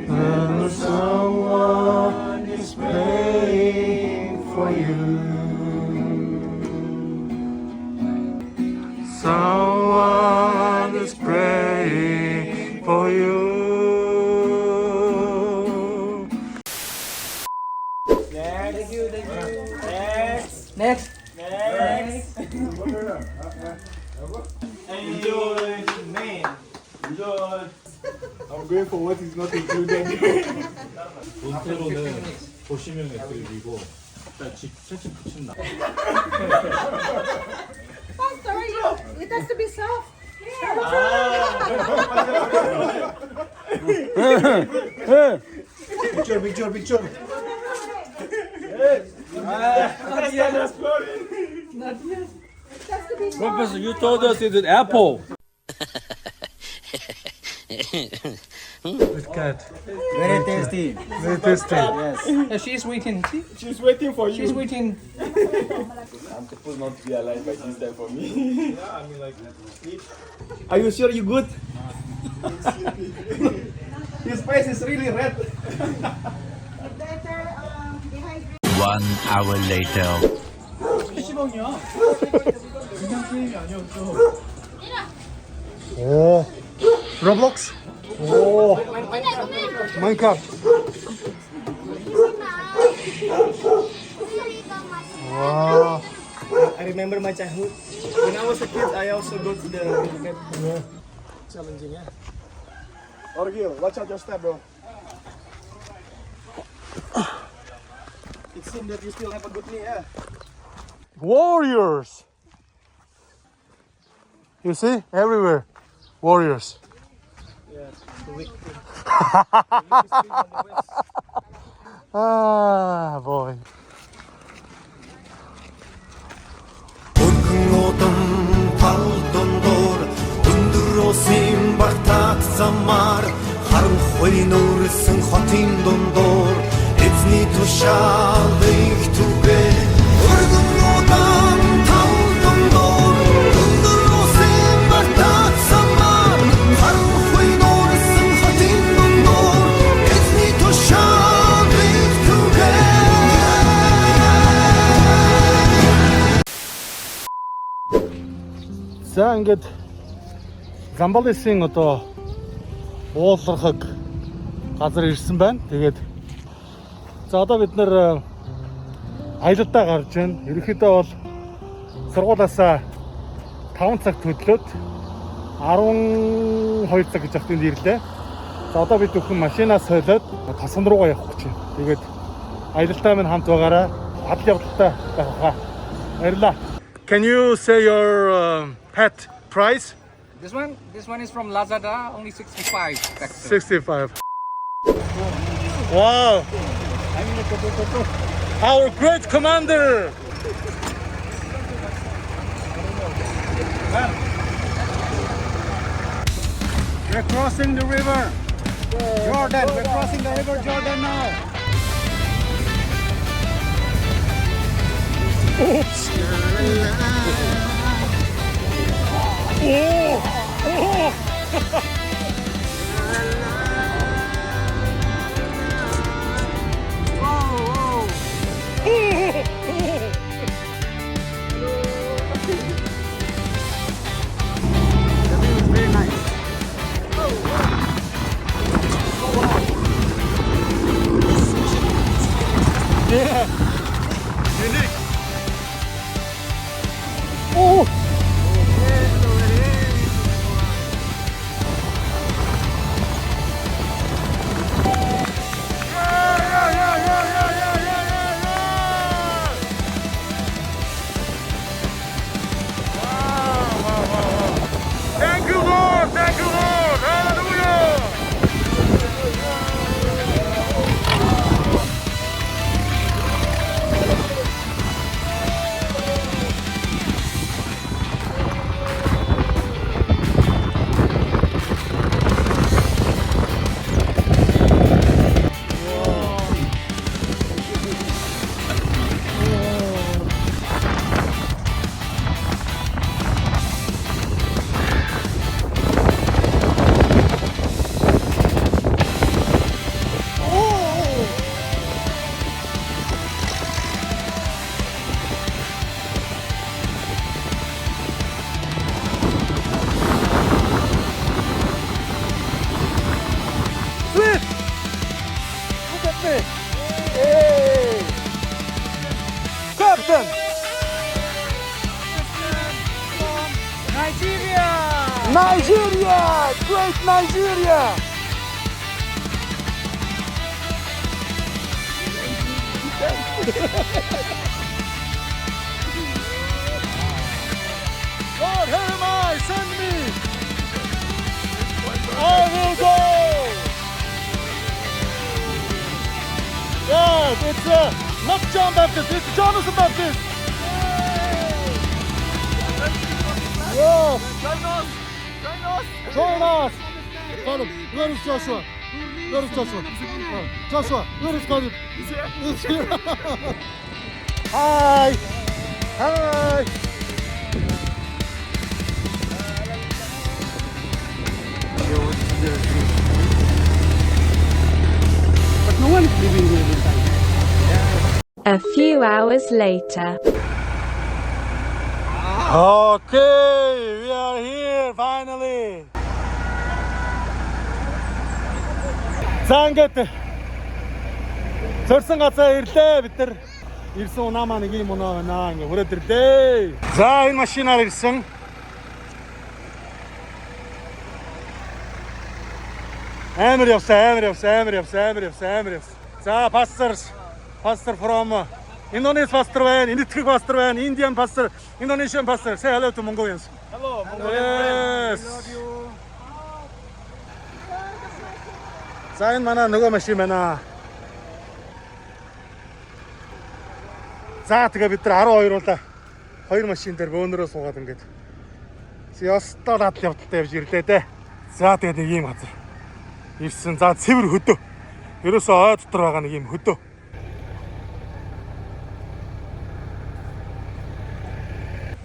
And someone is praying for you. Someone is praying for you. Next. Enjoy, man. Enjoy. I'm going for what is not included. 본태로는 보시면 애들이고 일단 채찍 붙인다. Oh, sorry. It has to be soft. Picture. Professor, you told us it's an apple. Good cat. Very tasty. Very tasty. Yes. Yeah, she's waiting. See? She's waiting for you. She's waiting. I'm supposed not to be alive by this time for me. Are you sure you good? His face is really red. Better dehydrate. 1 hour later. 오, 로블록스. 오, 마인크래프트. 와, I remember my childhood. When I was a kid, I also go to the challenging, yeah. Orgil, watch out your step, bro. It seems that you still have a good knee, yeah. warriors. You see, everywhere, warriors. Yeah, the weak. Ah, boy. Өргөн тал дондор өндөр усын багтаад замаар харанхуй нүрсэн хотын дондор эзний тушаал их түгээ өргөн тал дондор өндөр усын багтаад замаар харанхуй нүрсэн хотын дондор эзний тушаал их түгээ. За ингээд Замбалисын одоо уулархаг газар ирсэн байна. Тэгээд за одоо бид нэр аялалдаа гарч байна. Ерөнхийдөө бол сургуулаасаа 5 цагт хөдлөөд 12 цаг гэж ахтанд ирлээ. За одоо бид бүхэн машинаас хойлоод тасан руугаа явах гэж байна. Тэгээд аялалдаа минь хамт байгаараа адал явдалтай байх хаа. Баярлалаа. Can you say your pet price? This one is from Lazada, only 65. 65. Wow! Our great commander! We're crossing the river. Jordan, we're crossing the river Jordan now. Oops! Oh! Oh! Yeah. Unique. Oh. Thank you, Lord. Thank you, Lord. Hallelujah. sweet. Look at me. Hey. Captain. Nigeria! Nigeria. Great Nigeria. Lord, here am I, send me! I will go! Yes, it's not John Baptist, it's Jonathan Baptist! Yes! Join us! Colin, where is Joshua? Where is Joshua? Joshua, where is Colin? He's here. Hi! Hi! But no one is living here inside. A few hours later. Okay, we are here finally. За ингээд зорсон газар ирлээ бид нар. Ирсэн унаа маа нэг юм унаа байна. Ингээд хүрээд ирлээ. За энэ машинаар ирсэн. Амар явсан. За pastor from Indonesian pastor байна, Индитрик pastor байна, Indian pastor, Indonesian pastor. Say hello to Mongolians. Hello, Yes. За энэ манай нөгөө машин байна. За тэгээ бид нар 12 удаа хоёр машин дээр бөөнөрөө суугаад ингээд ёстой дадал явдалтай явж ирлээ дээ. За тэгээ нэг юм газар ирсэн. За цэвэр хөдөө. Ерөөсөө ой дотор байгаа нэг юм хөдөө.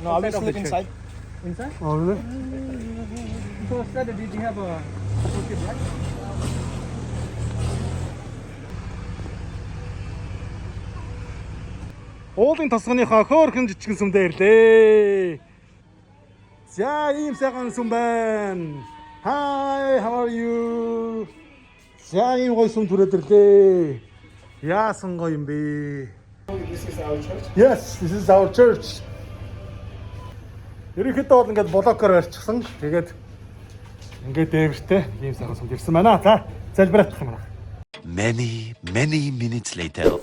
No, I will sleep inside. Inside? Oh, really? So Saturday, did you have a okay, right? Уулын тосгоныхоо хөөрхөн жижигэн сүмдээ ирлээ. За ийм сайхан сүм байна. Hi, how are you? За ийм гоё сүм түрээд ирлээ. Яасан гоё юм бэ? This is our church. Yes, this is our church. Ерөнхийдөө бол ингээд блокоор барьчихсан. Тэгээд ингээд дээвэртэй ийм сайхан сүмд ирсэн байна. За, залбираадах юм байна. Many minutes later.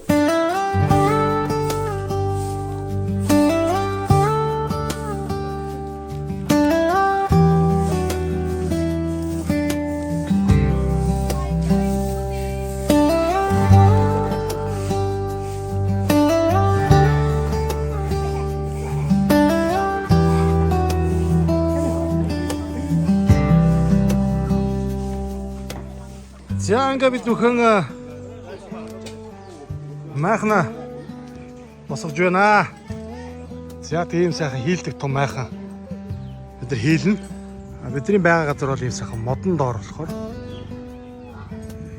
За ингээд бид бүхэн майхна босгож байна. За тийм сайхан хийлдэг том майхан бид нар хийлнэ. Бидний байгаа газар бол ийм сайхан модон доор болохоор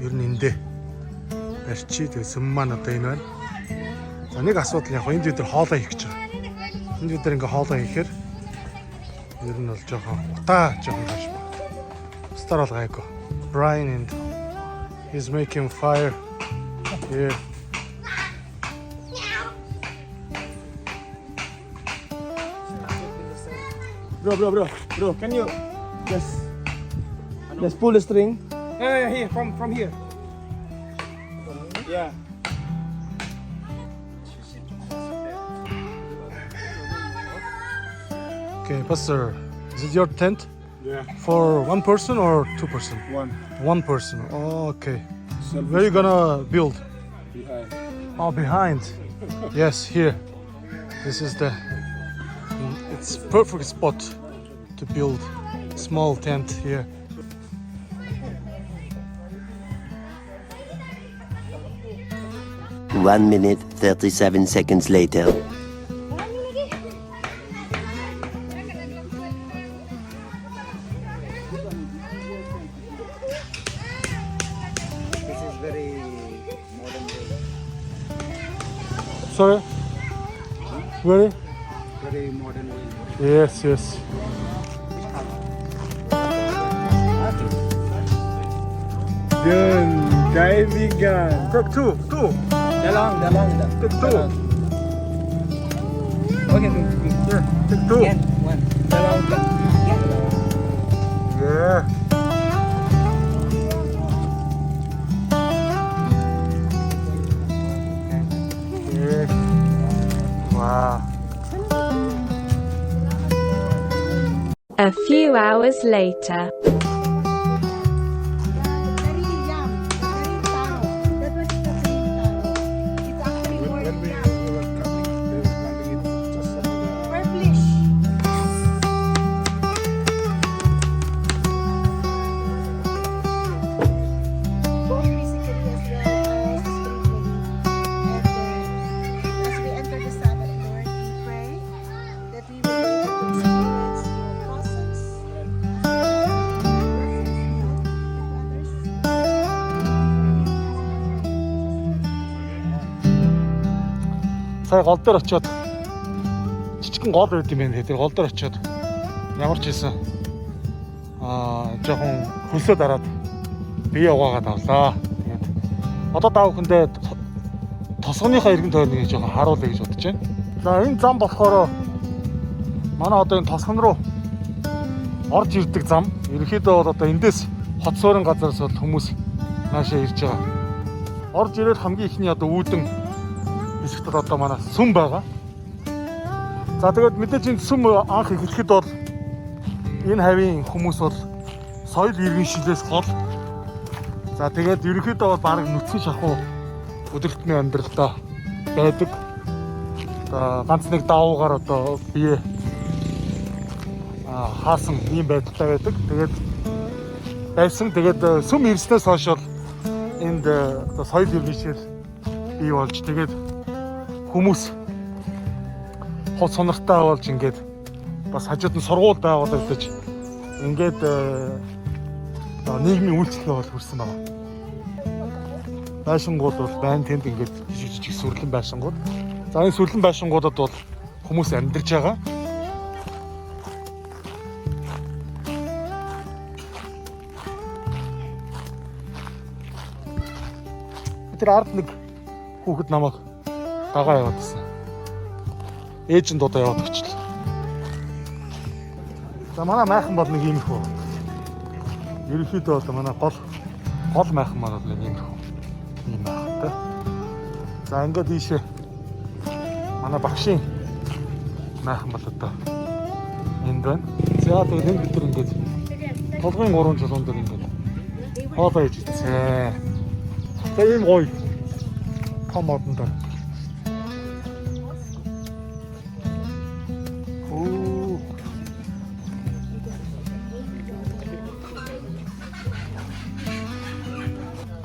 ер нь эндээ барьчи тэгээ сүм маань одоо энэ байна. За нэг асуудал яг энд бид нар хоолоо хийх гэж байгаа. Энд бид нар ингээ хоолоо хийхээр ер нь бол жоохон утаа жоохон гаш байна. Стар бол гайгүй. Brian and he's making fire here. Bro, can you just pull the string? Yeah, here, from here. Yeah. Okay, Pastor, is it your tent? Yeah, For one person or two person? one One person. Oh, okay. selfish Where are you gonna build? behind. Oh, behind. Yes, here. This is the. It's perfect spot to build small tent here. One minute, 37 seconds later. Sorry. Very. Very modern way. Yes. Yun, kaibigan. Take two. Dalawang. Take two. Okay, Yeah, take two. yan. One. Dalawang ka. Yeah. Yeah. Wow. A few hours later. Very yum. Very taro. That was the same taro. It's actually more yum. Purplish. Both physically as well as spiritually. And as we enter the Sabbath, Lord, we pray that we will be able to experience your presence. Сая гол дээр очиод жижигхэн гол байд юм байна. Тэр гол дээр очиод ямар ч хэлсэн жоохон хөлсөө дараад бие угаагаад авлаа. Тэгээд одоо даа бүхэндээ тосгоныхаа эргэн тойрныг жоохон харуулъя гэж бодож байна. За энэ зам болохоор манай одоо энэ тосгон руу орж ирдэг зам. Ерөнхийдөө бол одоо эндээс хот суурин газараас бол хүмүүс наашаа ирж байгаа. Орж ирээд хамгийн ихний одоо үүдэн хэсэгт одоо манай сүм байгаа. За тэгээд мэдээж энэ сүм анх эхлэхэд бол энэ хавийн хүмүүс бол соёл иргэншилээс гол. За тэгээд ерөнхийдөө бол баг нүцгэн шахуу өдөртний амьдралдаа байдаг. Одоо ганц нэг давуугаар одоо бие хаасан ийм байдалтай байдаг. Тэгээд байсан. Тэгээд сүм ирснээс хойш бол энд одоо соёл иргэншил бий болж тэгээд хүмүүс хот сонортой болж ингээд бас хажууд нь сургууль байгуулж байж ингээд нийгмийн үйлчлэлээ бол хүрсэн байна. Байшингууд бол байн тэнд ингээд жижиг сүрлэн байшингууд. За энэ сүрлэн байшингуудад бол хүмүүс амьдарч байгаа. Тэр ард нэг хүүхэд намайг дагаа яваад байсан. Ээж нь дуудаа яваад очлоо. За манай майхан бол нэг иймэрхүү. Ерөнхийдөө бол манай гол майхан маань бол нэг иймэрхүү. Ийм майхантай. За ингээд ийшээ манай багшийн майхан бол одоо энд байна. За тэгээд энэ бид нар ингээд толгойн 3 жолоон дээр ингээд хоолоо хийж ирсэн. Тэгээ ийм гоё том модон даа.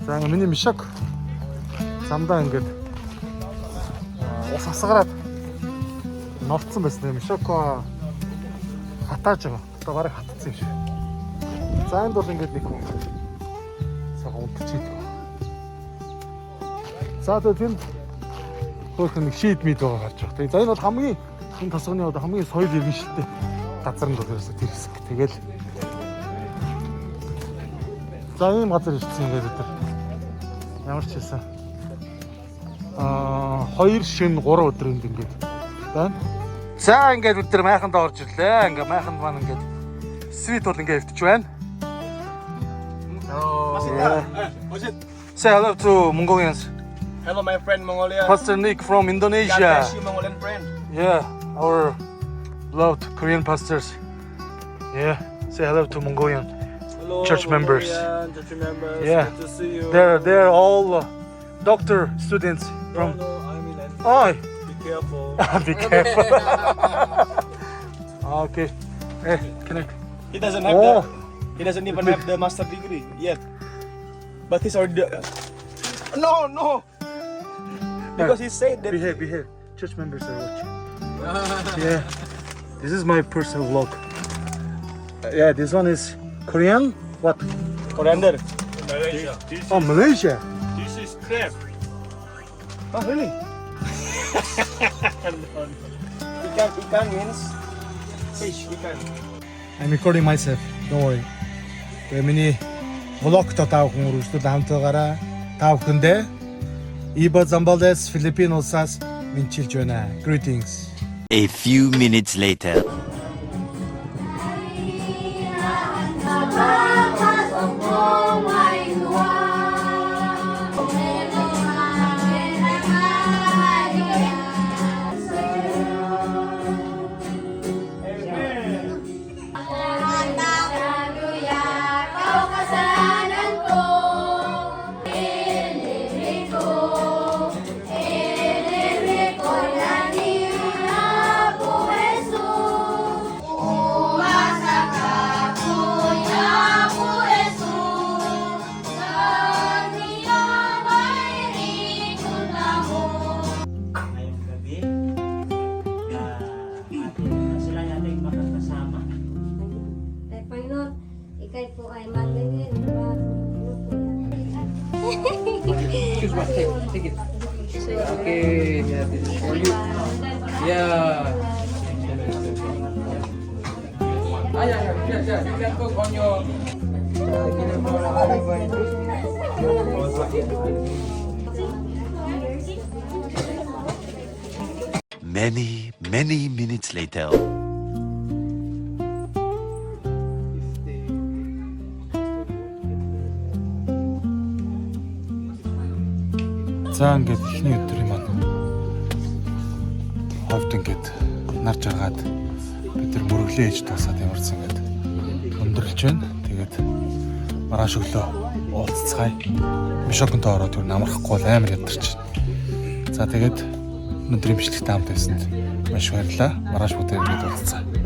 За миний мишак замдаа ингээд ус асгараад новцсон байсан. Мишако хатааж байгаа. Одоо барыг хатцсан юм шиг. За энд бол ингээд нэг хүн цагаан унтчихийдэг. За тэгээд хөөх нэг шийд мэд байгаа гарч байгаа. Тэгээд за энэ бол хамгийн энэ тосгоны одоо хамгийн соёл иргэншилтэй газар нь бол ерөөсөө тэр хэсэг. Тэгэл за ийм газар ирсэн ингээд бид нар ямар ч хэлсэн 2 шин 3 өдөр ингээд байна. За ингээд бид нар майханд орж ирлээ. Ингээд майханд маань ингээд свит бол ингээд өвтөж байна. Say hello to Mongolians. Hello, my friend Mongolia. Pastor Nick from God Indonesia. bless you, Mongolian friend. Yeah, our beloved Korean pastors. Yeah, say hello to Mongolian. Hello, Church members. Mongolian church members. Yeah. Good to see you. They're all doctor students from. No, I'm in N. Oh, Be careful. be careful. Okay. Hey, can I? He doesn't have Oh. he doesn't even have the master degree yet. But he's already No. Because he said that Behave. Church members are watching. Yeah. This is my personal vlog. Yeah, this one is Korean. What? coriander. Oh, Malaysia. This is crab. Oh, really? Ikan means fish. Ikan. I'm recording myself. Don't worry. Many влогт та бүхэн үргэлжлүүлэн хамт байгаарай. Та бүхэндээ Iba Zambales Philippine улсаас мэдчилж байна. Greetings. A few minutes later. Ngayong gabi na sila natin makakasama. Ay, Panginoon, ikay po ay magaling. Choose one. Take it. Okay. Yeah, this is for you. Yeah. Yeah. You can cook on your. Many, many minutes later. За ингээд эхний өдрийн маань ховд ингээд нар жаргаад бид нар мөрөглөө ээж тасаад ямарсан ингээд өндөрлж байна. Тэгээд маргааш өглөө уулзцгаая. Мишоконтой ороод түр намрахгүй бол амар ядарч байна. За тэгээд өнөөдрийн бичлэгтээ хамт байсанд маш баярлалаа. Маргааш бүгд ингээд уулзцгаая.